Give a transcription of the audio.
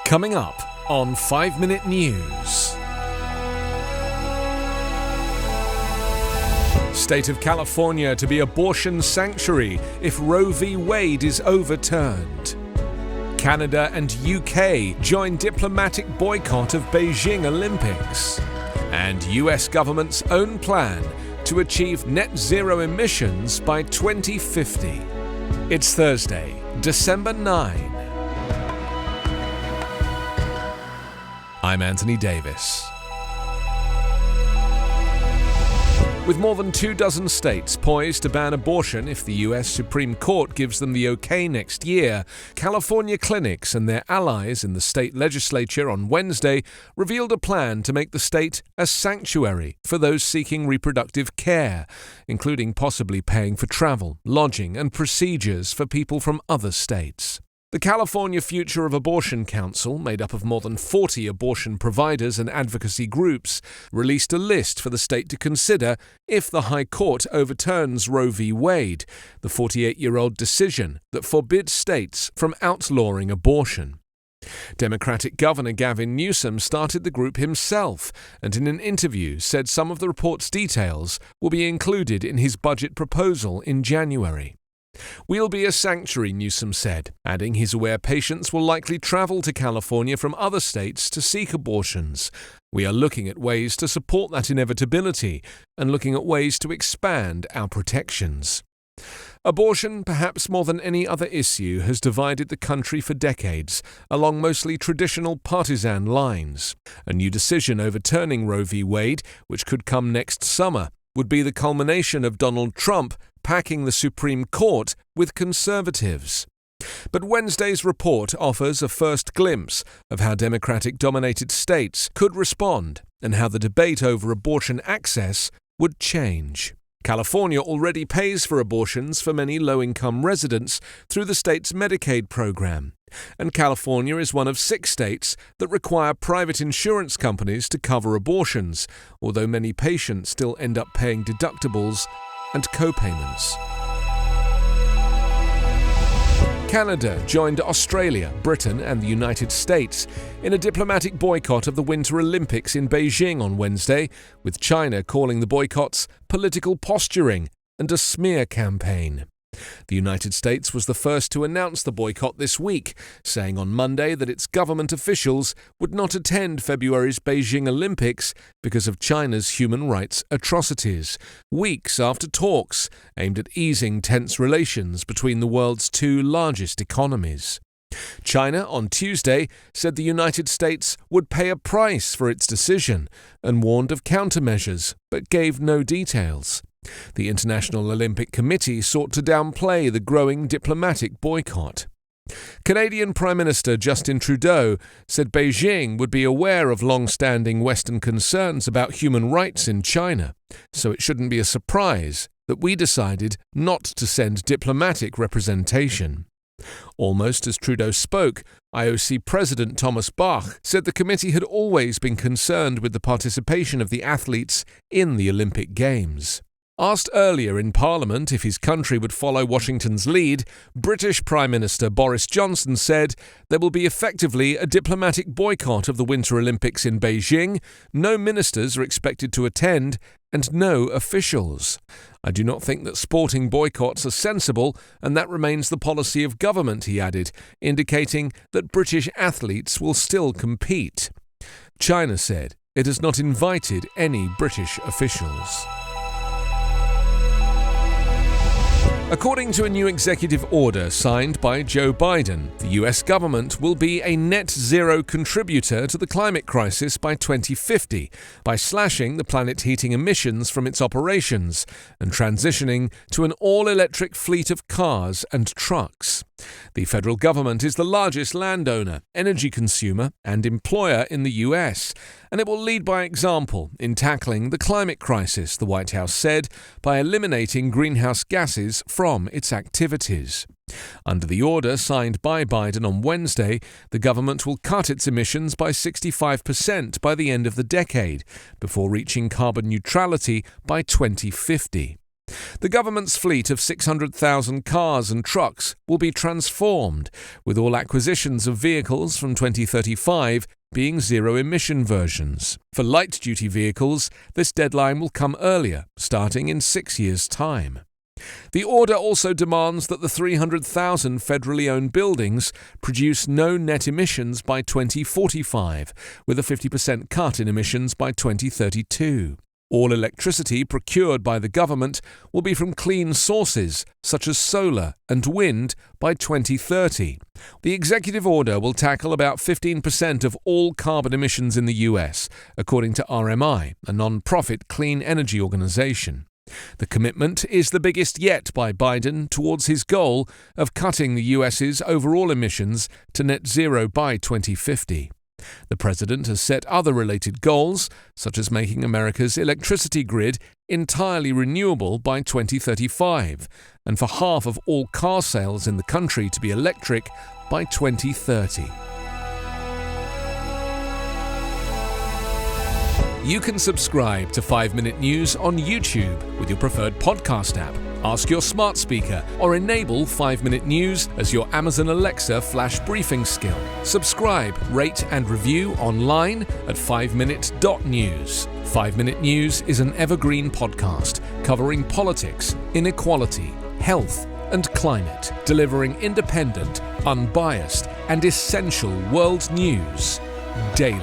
Coming up on 5 Minute News. State of California to be abortion sanctuary if Roe V Wade is overturned. Canada and UK join diplomatic boycott of Beijing Olympics. And US government's own plan to achieve net zero emissions by 2050. It's Thursday, December 9. I'm Anthony Davis. With more than 24 states poised to ban abortion if the US Supreme Court gives them the okay next year, California clinics and their allies in the state legislature on Wednesday revealed a plan to make the state a sanctuary for those seeking reproductive care, including possibly paying for travel, lodging, and procedures for people from other states. The California Future of Abortion Council, made up of more than 40 abortion providers and advocacy groups, released a list for the state to consider if the High Court overturns Roe v. Wade, the 48-year-old decision that forbids states from outlawing abortion. Democratic Governor Gavin Newsom started the group himself and in an interview said some of the report's details will be included in his budget proposal in January. "We'll be a sanctuary," Newsom said, adding he's aware patients will likely travel to California from other states to seek abortions. "We are looking at ways to support that inevitability and looking at ways to expand our protections." Abortion, perhaps more than any other issue, has divided the country for decades along mostly traditional partisan lines. A new decision overturning Roe v. Wade, which could come next summer, would be the culmination of Donald Trump packing the Supreme Court with conservatives. But Wednesday's report offers a first glimpse of how Democratic-dominated states could respond and how the debate over abortion access would change. California already pays for abortions for many low-income residents through the state's Medicaid program. And California is one of 6 states that require private insurance companies to cover abortions, although many patients still end up paying deductibles and co-payments. Canada joined Australia, Britain and the United States in a diplomatic boycott of the Winter Olympics in Beijing on Wednesday, with China calling the boycotts political posturing and a smear campaign. The United States was the first to announce the boycott this week, saying on Monday that its government officials would not attend February's Beijing Olympics because of China's human rights atrocities, weeks after talks aimed at easing tense relations between the world's 2 largest economies. China, on Tuesday, said the United States would pay a price for its decision and warned of countermeasures, but gave no details. The International Olympic Committee sought to downplay the growing diplomatic boycott. Canadian Prime Minister Justin Trudeau said Beijing would be aware of long-standing Western concerns about human rights in China, so it shouldn't be a surprise that we decided not to send diplomatic representation. Almost as Trudeau spoke, IOC President Thomas Bach said the committee had always been concerned with the participation of the athletes in the Olympic Games. Asked earlier in Parliament if his country would follow Washington's lead, British Prime Minister Boris Johnson said there will be effectively a diplomatic boycott of the Winter Olympics in Beijing, no ministers are expected to attend, and no officials. "I do not think that sporting boycotts are sensible, and that remains the policy of government," he added, indicating that British athletes will still compete. China said it has not invited any British officials. According to a new executive order signed by Joe Biden, the US government will be a net zero contributor to the climate crisis by 2050 by slashing the planet heating emissions from its operations and transitioning to an all-electric fleet of cars and trucks. The federal government is the largest landowner, energy consumer, and employer in the US, and it will lead by example in tackling the climate crisis, the White House said, by eliminating greenhouse gases from its activities. Under the order signed by Biden on Wednesday, the government will cut its emissions by 65% by the end of the decade, before reaching carbon neutrality by 2050. The government's fleet of 600,000 cars and trucks will be transformed, with all acquisitions of vehicles from 2035 being zero-emission versions. For light-duty vehicles, this deadline will come earlier, starting in 6 years' time. The order also demands that the 300,000 federally owned buildings produce no net emissions by 2045, with a 50% cut in emissions by 2032. All electricity procured by the government will be from clean sources, such as solar and wind, by 2030. The executive order will tackle about 15% of all carbon emissions in the US, according to RMI, a non-profit clean energy organization. The commitment is the biggest yet by Biden towards his goal of cutting the US's overall emissions to net zero by 2050. The president has set other related goals, such as making America's electricity grid entirely renewable by 2035, and for half of all car sales in the country to be electric by 2030. You can subscribe to 5-Minute News on YouTube with your preferred podcast app. Ask your smart speaker or enable 5-Minute News as your Amazon Alexa flash briefing skill. Subscribe, rate and review online at 5minute.news. 5-Minute News is an Evergreen Podcast covering politics, inequality, health and climate, delivering independent, unbiased and essential world news daily.